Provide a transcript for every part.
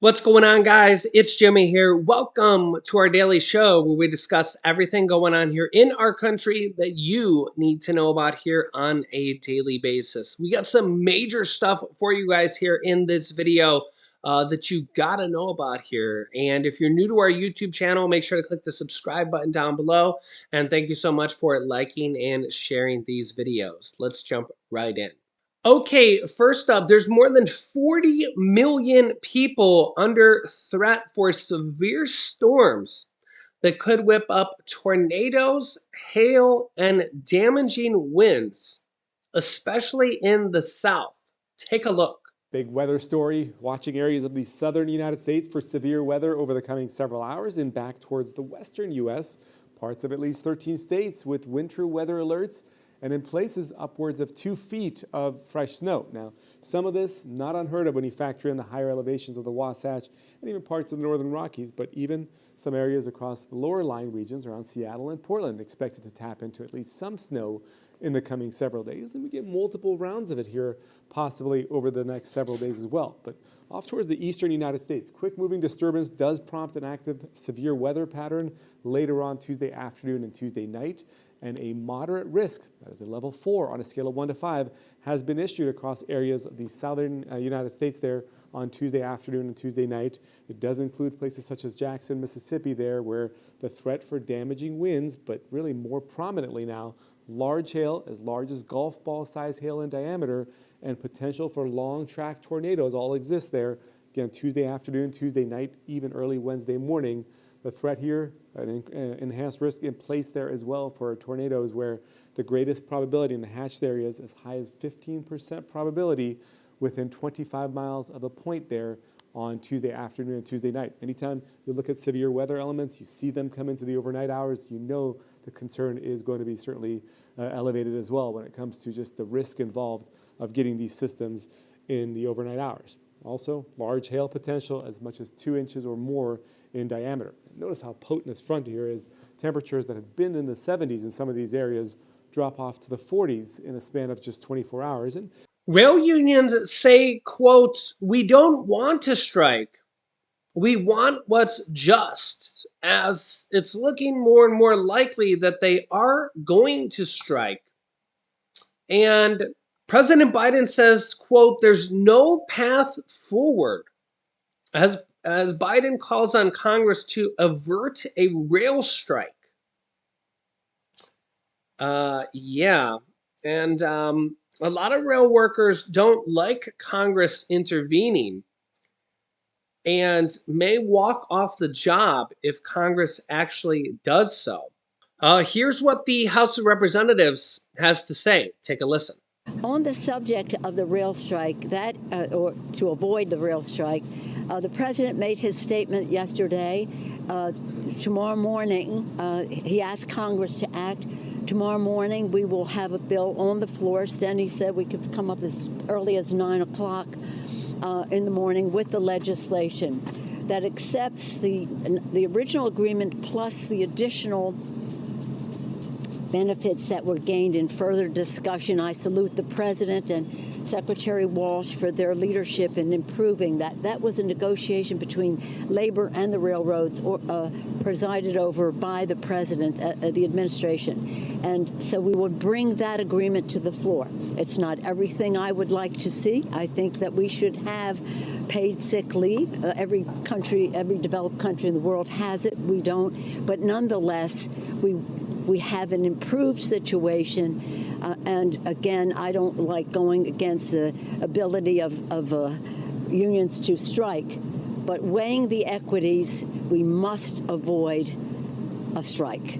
What's going on, guys? It's Jimmy here. Welcome to our daily show where we discuss everything going on here in our country that you need to know about here on a daily basis. We got some major stuff for you guys here in this video that you got to know about here. And if you're new to our YouTube channel, make sure to click the subscribe button down below. And thank you so much for liking and sharing these videos. Let's jump right in. Okay, first up, there's more than 40 million people under threat for severe storms that could whip up tornadoes, hail, and damaging winds, especially in the South. Take a look. Big weather story, watching areas of the southern United States for severe weather over the coming several hours and back towards the western U.S. Parts of at least 13 states with winter weather alerts and in places upwards of 2 feet of fresh snow. Now, some of this not unheard of when you factor in the higher elevations of the Wasatch and even parts of the northern Rockies, but even some areas across the lower lying regions around Seattle and Portland expected to tap into at least some snow in the coming several days, and we get multiple rounds of it here, possibly over the next several days as well. But off towards the eastern United States, quick moving disturbance does prompt an active severe weather pattern later on Tuesday afternoon and Tuesday night, and a moderate risk, that is a level 4 on a scale of 1 to 5, has been issued across areas of the southern United States there on Tuesday afternoon and Tuesday night. It does include places such as Jackson, Mississippi there, where the threat for damaging winds, but really more prominently now, large hail as large as golf ball size hail in diameter, and potential for long track tornadoes all exist there. Again, Tuesday afternoon, Tuesday night, even early Wednesday morning. The threat here, an enhanced risk in place there as well for tornadoes, where the greatest probability in the hatched areas as high as 15% probability within 25 miles of a point there on Tuesday afternoon and Tuesday night. Anytime you look at severe weather elements, you see them come into the overnight hours, you know the concern is going to be certainly elevated as well when it comes to just the risk involved of getting these systems in the overnight hours. Also, large hail potential as much as 2 inches or more in diameter. Notice how potent this front here is. Temperatures that have been in the 70s in some of these areas drop off to the 40s in a span of just 24 hours. And Rail unions say, quote, "We don't want to strike. We want what's just," as it's looking more and more likely that they are going to strike. And President Biden says, quote, "There's no path forward," as Biden calls on Congress to avert a rail strike. Yeah. And a lot of rail workers don't like Congress intervening and may walk off the job if Congress actually does so. Here's what the House of Representatives has to say. Take a listen. On the subject of the rail strike, or to avoid the rail strike, the president made his statement yesterday. Tomorrow morning, he asked Congress to act. Tomorrow morning, we will have a bill on the floor. Stenny said we could come up as early as 9 o'clock in the morning with the legislation that accepts the original agreement plus the additional benefits that were gained in further discussion. I salute the President and Secretary Walsh for their leadership in improving that. That was a negotiation between labor and the railroads, presided over by the President, the administration. And so we will bring that agreement to the floor. It's not everything I would like to see. I think that we should have paid sick leave. Every developed country in the world has it. We don't. But nonetheless, we have an improved situation, and again, I don't like going against the ability of unions to strike, but weighing the equities, we must avoid a strike.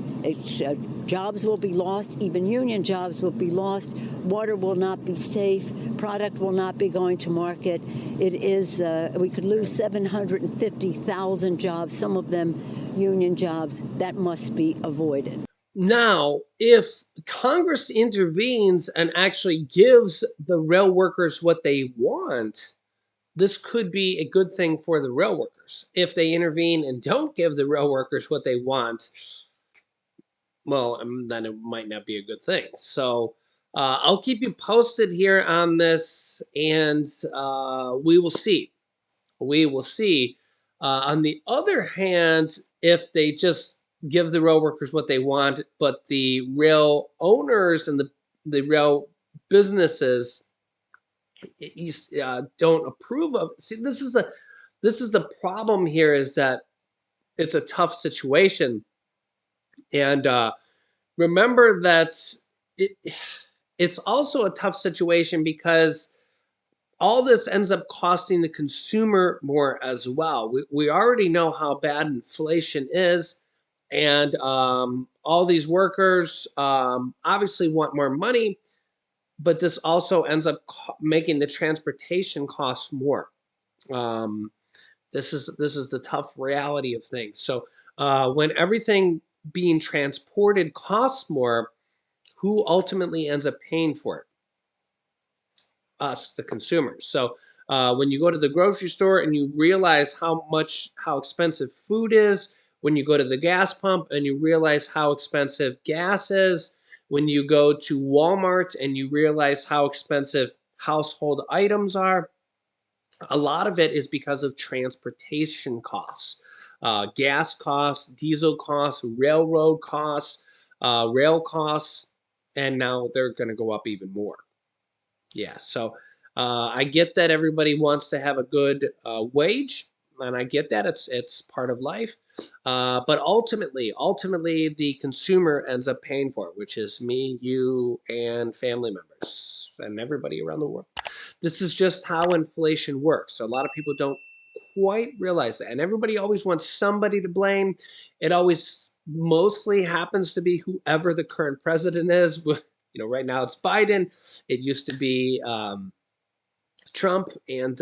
Jobs will be lost, even union jobs will be lost, water will not be safe, product will not be going to market. It is, we could lose 750,000 jobs, some of them union jobs. That must be avoided. Now, if Congress intervenes and actually gives the rail workers what they want, this could be a good thing for the rail workers. If they intervene and don't give the rail workers what they want, well, then it might not be a good thing. So I'll keep you posted here on this, and we will see We will see. On the other hand, if they just give the rail workers what they want, but the rail owners and the rail businesses don't approve of. See, this is the problem here, is that it's a tough situation, and remember that it, it's also a tough situation because all this ends up costing the consumer more as well. We already know how bad inflation is, and all these workers obviously want more money, but this also ends up making the transportation costs more. Um, this is the tough reality of things. So when everything being transported costs more, who ultimately ends up paying for it? Us, the consumers. So when you go to the grocery store and you realize how expensive food is, when you go to the gas pump and you realize how expensive gas is, when you go to Walmart and you realize how expensive household items are, a lot of it is because of transportation costs, gas costs, diesel costs, railroad costs, rail costs, and now they're going to go up even more. Yeah, so I get that everybody wants to have a good wage, and I get that it's part of life. But ultimately, the consumer ends up paying for it, which is me, you, and family members, and everybody around the world. This is just how inflation works. So a lot of people don't quite realize that, and everybody always wants somebody to blame. It always mostly happens to be whoever the current president is. Right now it's Biden. It used to be Trump, and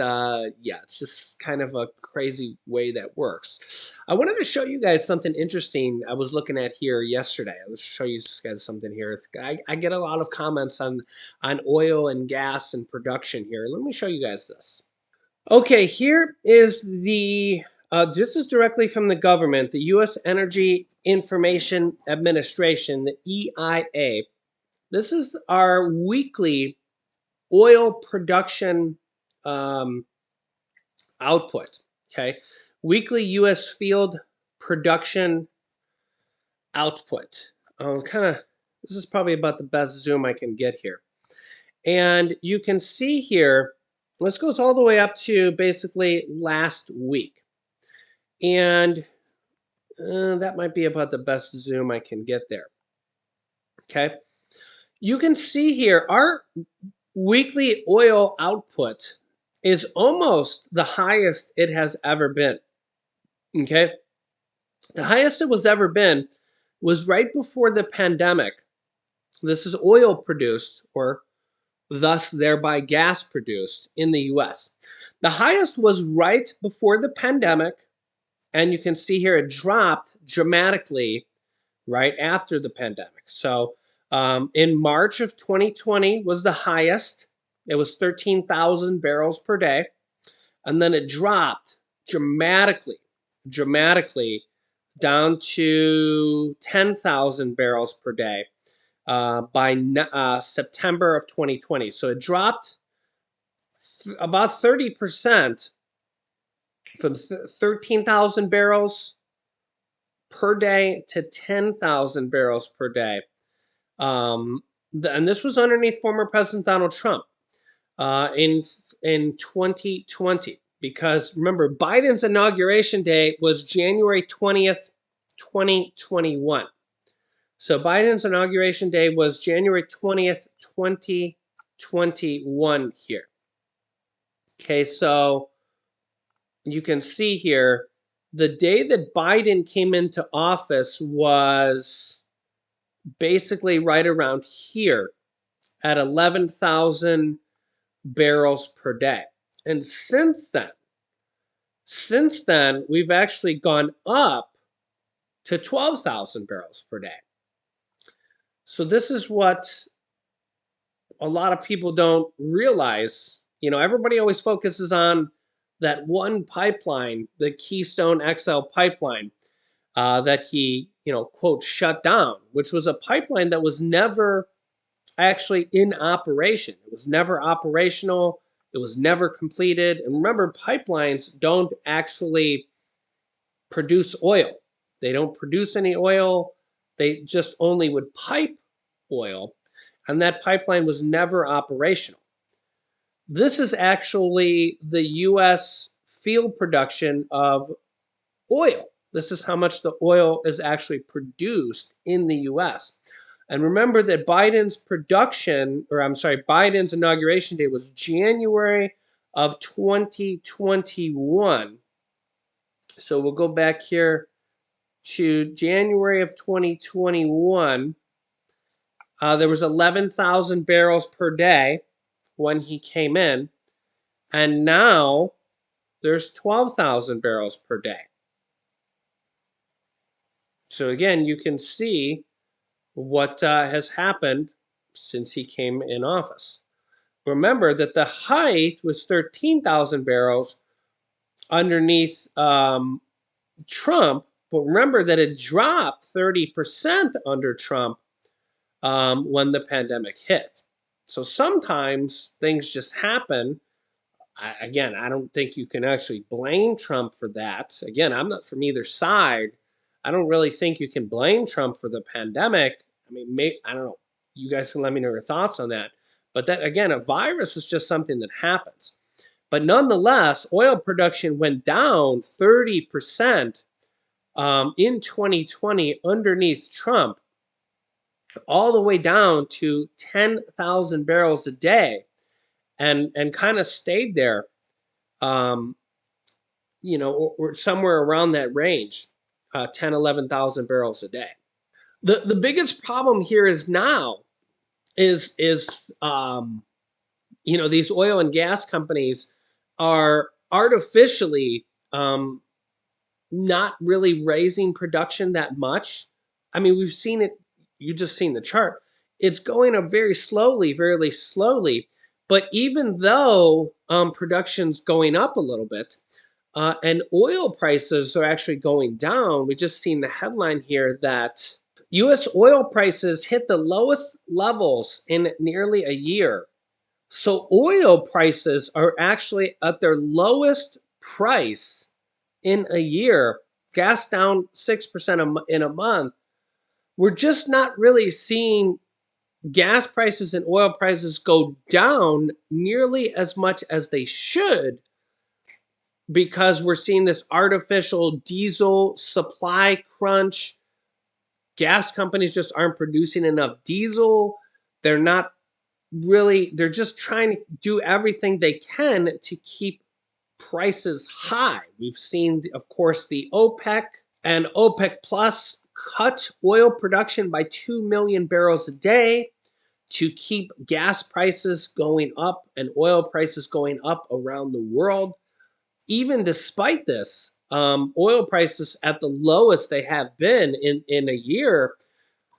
yeah, it's just kind of a crazy way that works. I wanted to show you guys something interesting I was looking at here yesterday. Let's show you guys something here. I get a lot of comments on oil and gas and production here. Let me show you guys this. Okay, here is this is directly from the government, the U.S. Energy Information Administration, the EIA. This is our weekly oil production output. Okay, weekly U.S. field production output. This is probably about the best zoom I can get here, and you can see here. This goes all the way up to basically last week, and that might be about the best zoom I can get there. Okay, you can see here our weekly oil output is almost the highest it has ever been. Okay. The highest it was ever been was right before the pandemic. This is oil produced, or thus thereby gas produced in the US. The highest was right before the pandemic, and you can see here it dropped dramatically right after the pandemic. So in March of 2020 was the highest. It was 13,000 barrels per day. And then it dropped dramatically down to 10,000 barrels per day by September of 2020. So it dropped about 30% from 13,000 barrels per day to 10,000 barrels per day. And this was underneath former President Donald Trump in 2020. Because remember, Biden's inauguration day was January 20th, 2021. So Biden's inauguration day was January 20th, 2021 here. Okay, so you can see here, the day that Biden came into office was basically right around here at 11,000 barrels per day. And since then, we've actually gone up to 12,000 barrels per day. So this is what a lot of people don't realize. Everybody always focuses on that one pipeline, the Keystone XL pipeline, that he, quote, shut down, which was a pipeline that was never actually in operation. It was never operational. It was never completed. And remember, pipelines don't actually produce oil. They don't produce any oil. They just only would pipe oil. And that pipeline was never operational. This is actually the US field production of oil. This is how much the oil is actually produced in the US. And remember that Biden's inauguration day was January of 2021. So we'll go back here to January of 2021. There was 11,000 barrels per day when he came in, and now there's 12,000 barrels per day. So again, you can see what has happened since he came in office. Remember that the height was 13,000 barrels underneath Trump, but remember that it dropped 30% under Trump when the pandemic hit. So sometimes things just happen. Again, I don't think you can actually blame Trump for that. Again, I'm not from either side. I don't really think you can blame Trump for the pandemic. I mean, I don't know. You guys can let me know your thoughts on that. But that, again, a virus is just something that happens. But nonetheless, oil production went down 30% in 2020 underneath Trump, all the way down to 10,000 barrels a day, and kind of stayed there, or somewhere around that range, 10, 11,000 barrels a day. The biggest problem here is now is these oil and gas companies are artificially not really raising production that much. I mean, we've seen it. You just seen the chart. It's going up very slowly, very slowly. But even though production's going up a little bit, and oil prices are actually going down, we just seen the headline here that U.S. oil prices hit the lowest levels in nearly a year. So oil prices are actually at their lowest price in a year. Gas down 6% in a month. We're just not really seeing gas prices and oil prices go down nearly as much as they should, because we're seeing this artificial diesel supply crunch. Gas companies just aren't producing enough diesel. They're just trying to do everything they can to keep prices high. We've seen, of course, the OPEC and OPEC Plus cut oil production by 2 million barrels a day to keep gas prices going up and oil prices going up around the world. Even despite this, oil prices at the lowest they have been in a year.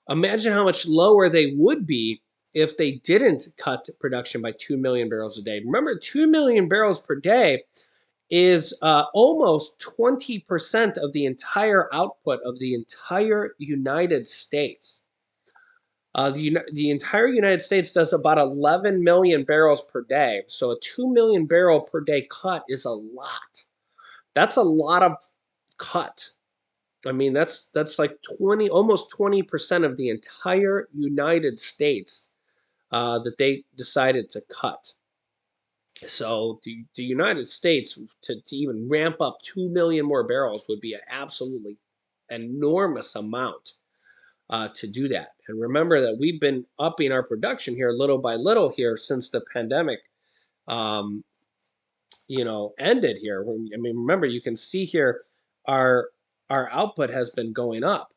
Imagine how much lower they would be if they didn't cut production by 2 million barrels a day. Remember, 2 million barrels per day is almost 20% of the entire output of the entire United States. The entire United States does about 11 million barrels per day. So a 2 million barrel per day cut is a lot. That's a lot of cut. I mean, that's like almost 20% of the entire United States that they decided to cut. So the United States, to even ramp up 2 million more barrels would be an absolutely enormous amount to do that. And remember that we've been upping our production here little by little here since the pandemic ended here. I mean, remember, you can see here our output has been going up.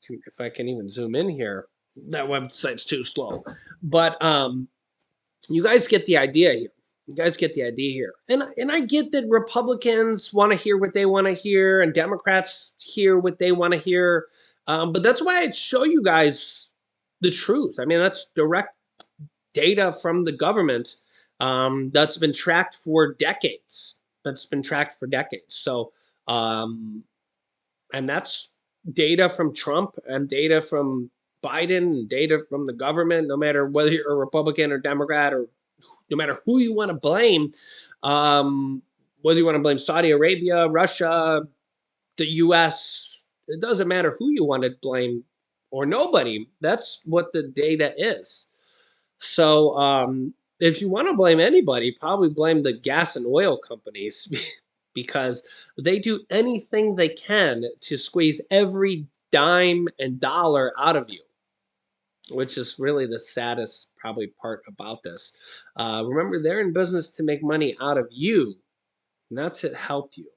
If I can even zoom in here, that website's too slow. But you guys get the idea here. You guys get the idea here. And I get that Republicans want to hear what they want to hear and Democrats hear what they want to hear. But that's why I show you guys the truth. I mean, that's direct data from the government that's been tracked for decades. So, and that's data from Trump and data from Biden and data from the government, no matter whether you're a Republican or Democrat or no matter who you want to blame, whether you want to blame Saudi Arabia, Russia, the US, it doesn't matter who you want to blame or nobody. That's what the data is. So if you want to blame anybody, probably blame the gas and oil companies because they do anything they can to squeeze every dime and dollar out of you, which is really the saddest probably part about this. Remember, they're in business to make money out of you, not to help you.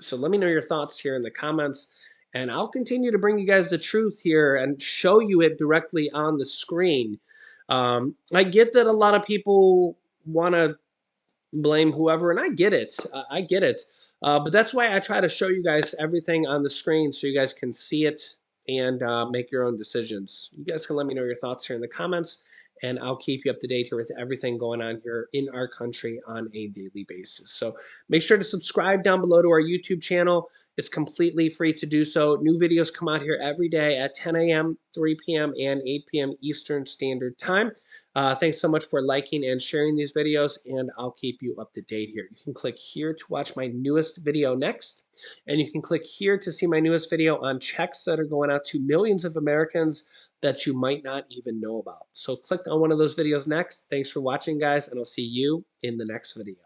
So let me know your thoughts here in the comments, and I'll continue to bring you guys the truth here and show you it directly on the screen. I get that a lot of people want to blame whoever, and I get it. I get it. But that's why I try to show you guys everything on the screen so you guys can see it and make your own decisions. You guys can let me know your thoughts here in the comments, and I'll keep you up to date here with everything going on here in our country on a daily basis. So make sure to subscribe down below to our YouTube channel. It's completely free to do so. New videos come out here every day at 10 a.m., 3 p.m., and 8 p.m. Eastern Standard Time. Thanks so much for liking and sharing these videos, and I'll keep you up to date here. You can click here to watch my newest video next, and you can click here to see my newest video on checks that are going out to millions of Americans that you might not even know about. So click on one of those videos next. Thanks for watching, guys, and I'll see you in the next video.